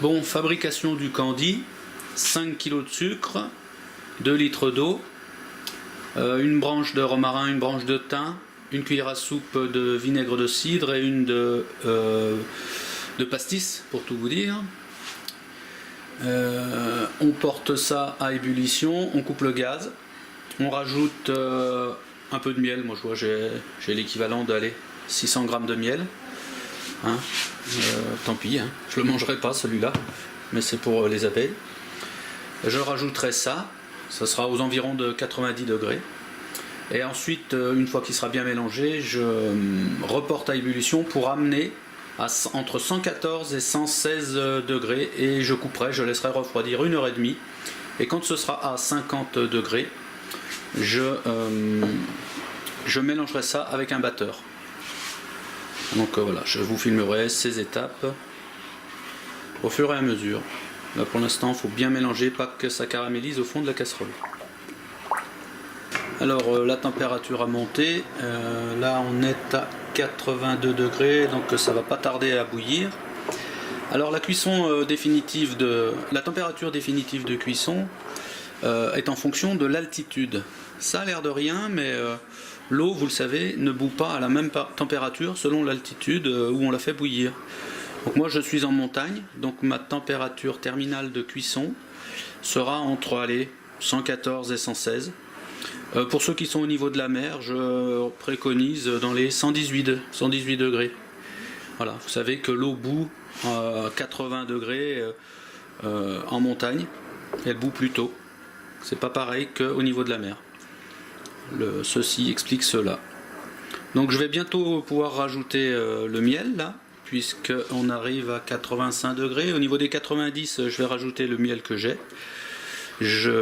Bon, fabrication du candy, 5 kg de sucre, 2 litres d'eau, une branche de romarin, une branche de thym, une cuillère à soupe de vinaigre de cidre et une de pastis, pour tout vous dire. On porte ça à ébullition, on coupe le gaz, on rajoute un peu de miel. Moi je vois j'ai l'équivalent d'aller 600 g de miel. Hein, tant pis, hein, je le mangerai pas celui-là, mais c'est pour les abeilles. Je rajouterai ça sera aux environs de 90 degrés. Et ensuite, une fois qu'il sera bien mélangé, je reporte à ébullition pour amener entre 114 et 116 degrés et je couperai, je laisserai refroidir 1h30. Et quand ce sera à 50 degrés, je mélangerai ça avec un batteur. Donc voilà, je vous filmerai ces étapes au fur et à mesure. Là pour l'instant, il faut bien mélanger, pas que ça caramélise au fond de la casserole. Alors la température a monté, là on est à 82 degrés, donc ça va pas tarder à bouillir. Alors la cuisson définitive la température définitive de cuisson est en fonction de l'altitude. Ça a l'air de rien, mais l'eau, vous le savez, ne bout pas à la même température selon l'altitude où on la fait bouillir. Donc moi je suis en montagne, donc ma température terminale de cuisson sera entre 114 et 116. Pour ceux qui sont au niveau de la mer, je préconise dans les 118 degrés. Voilà, vous savez que l'eau bout à 80 degrés en montagne, elle bout plus tôt. C'est pas pareil qu'au niveau de la mer. Ceci explique cela. Donc je vais bientôt pouvoir rajouter le miel là, puisqu'on arrive à 85 degrés. Au niveau des 90, je vais rajouter le miel que j'ai.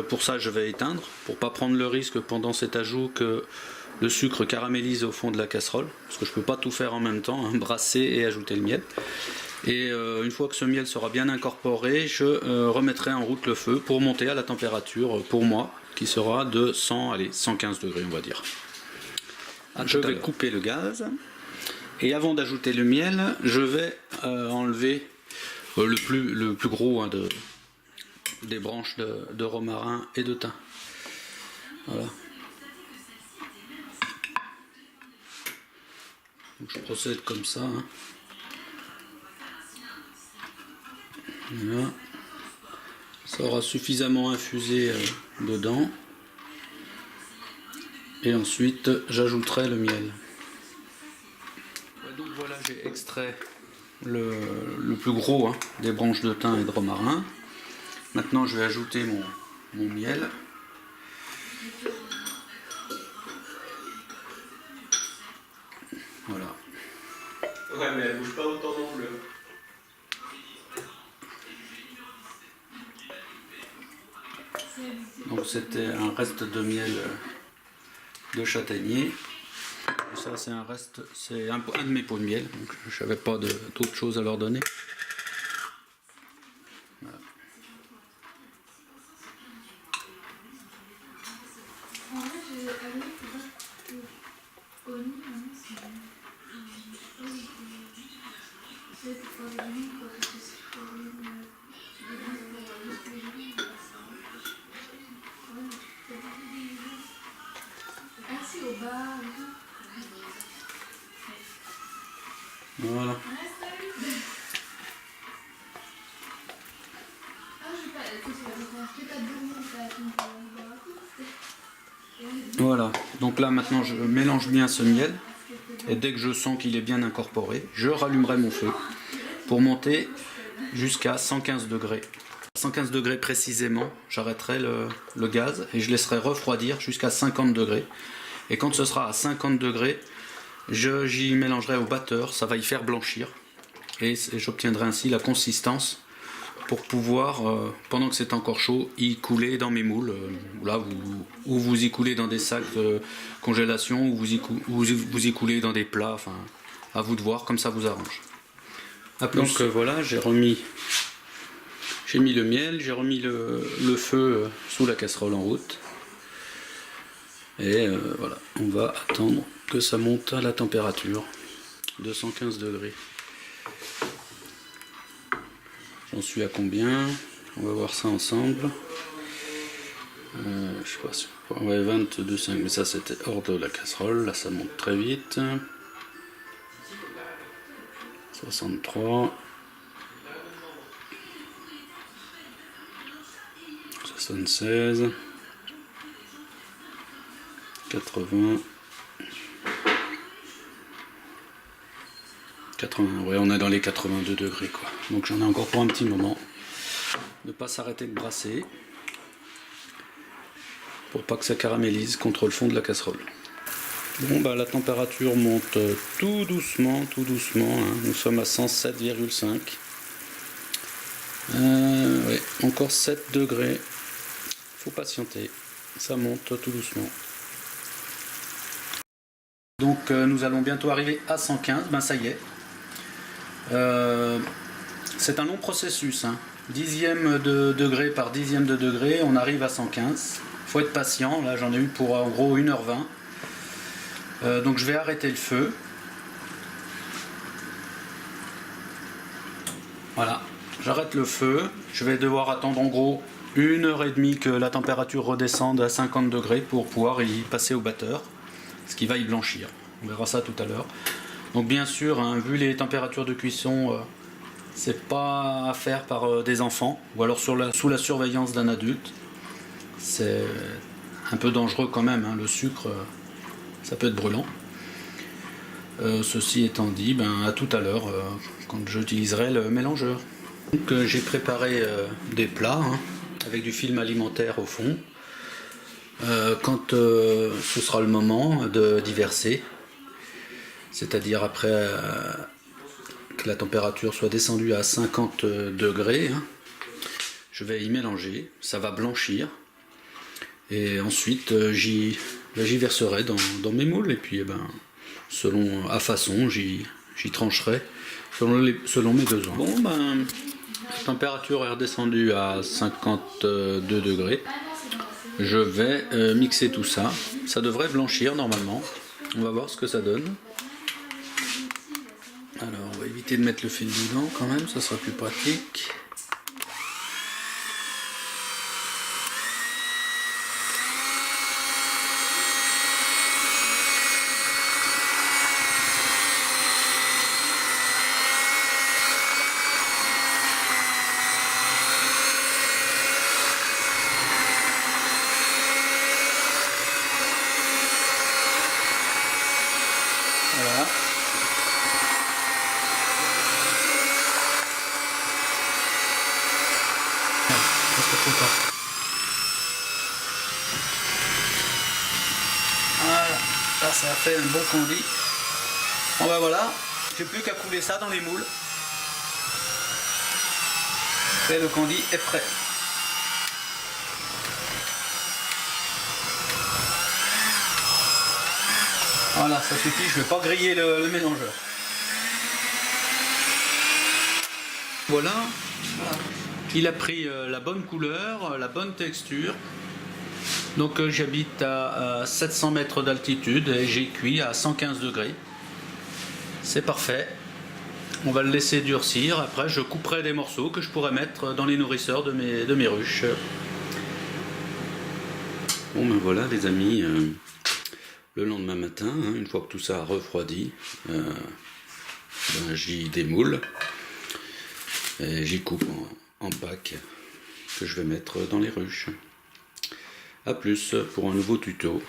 Pour ça, je vais éteindre, pour pas prendre le risque pendant cet ajout que le sucre caramélise au fond de la casserole, parce que je peux pas tout faire en même temps, hein, brasser et ajouter le miel. Et une fois que ce miel sera bien incorporé, je remettrai en route le feu pour monter à la température, pour moi, qui sera de 115 degrés, on va dire. Je vais couper le gaz, et avant d'ajouter le miel, je vais enlever le plus gros des branches de romarin et de thym. Voilà. Donc je procède comme ça. Hein. Voilà. Ça aura suffisamment infusé dedans. Et ensuite, j'ajouterai le miel. Donc voilà, j'ai extrait le plus gros hein, des branches de thym et de romarin. Maintenant, je vais ajouter mon miel. Voilà. Ouais, mais elle bouge pas autant non plus. Donc c'était un reste de miel de châtaignier. Et ça c'est un de mes pots de miel. Donc je n'avais pas d'autre chose à leur donner. Voilà. Voilà. Voilà, donc là maintenant je mélange bien ce miel et dès que je sens qu'il est bien incorporé, je rallumerai mon feu pour monter jusqu'à 115 degrés. 115 degrés précisément, j'arrêterai le gaz et je laisserai refroidir jusqu'à 50 degrés. Et quand ce sera à 50 degrés, j'y mélangerai au batteur, ça va y faire blanchir et j'obtiendrai ainsi la consistance pour pouvoir, pendant que c'est encore chaud, y couler dans mes moules, ou vous y coulez dans des sacs de congélation, ou vous y coulez dans des plats, enfin, à vous de voir, comme ça vous arrange. Donc voilà, j'ai mis le miel, j'ai remis le feu sous la casserole en route. Et voilà, on va attendre que ça monte à la température de 115 degrés. J'en suis à combien? On va voir ça ensemble. Je sais pas si... Ouais, 22,5, mais ça c'était hors de la casserole. Là ça monte très vite. 63. 76. 80. 80, ouais, on est dans les 82 degrés quoi. Donc j'en ai encore pour un petit moment. Ne pas s'arrêter de brasser pour pas que ça caramélise contre le fond de la casserole. Bon bah la température monte tout doucement, hein. Nous sommes à 107,5. Ouais, encore 7 degrés. Faut patienter. Ça monte tout doucement. Donc nous allons bientôt arriver à 115. Ben ça y est. C'est un long processus, hein. Dixième de degré par dixième de degré, on arrive à 115. Faut être patient, là j'en ai eu pour en gros 1h20. Donc je vais arrêter le feu. Voilà, j'arrête le feu. Je vais devoir attendre en gros 1h30 que la température redescende à 50 degrés pour pouvoir y passer au batteur, ce qui va y blanchir. On verra ça tout à l'heure. Donc bien sûr, hein, vu les températures de cuisson, c'est pas à faire par des enfants ou alors sous la surveillance d'un adulte. C'est un peu dangereux quand même, hein, le sucre, ça peut être brûlant. Ceci étant dit, ben, à tout à l'heure quand j'utiliserai le mélangeur. Donc j'ai préparé des plats, hein, avec du film alimentaire au fond. Quand ce sera le moment d'y verser, c'est-à-dire après que la température soit descendue à 50 degrés, hein, je vais y mélanger, ça va blanchir et ensuite j'y verserai dans mes moules et puis selon à façon j'y trancherai selon mes besoins. Bon ben la température est redescendue à 52 degrés. Je vais mixer tout ça. Ça devrait blanchir normalement. On va voir ce que ça donne. Alors, on va éviter de mettre le fil dedans quand même, ça sera plus pratique. Voilà. Voilà, là ça a fait un bon fondu. Bon ben voilà, j'ai plus qu'à couler ça dans les moules. Et le candi est prêt. Voilà, ça suffit, je ne vais pas griller le mélangeur. Voilà. Il a pris la bonne couleur, la bonne texture. Donc j'habite à 700 mètres d'altitude et j'ai cuit à 115 degrés. C'est parfait. On va le laisser durcir. Après je couperai des morceaux que je pourrais mettre dans les nourrisseurs de mes ruches. Bon ben voilà les amis, le lendemain matin, hein, une fois que tout ça a refroidi, j'y démoule et j'y coupe en pack que je vais mettre dans les ruches. A plus pour un nouveau tuto.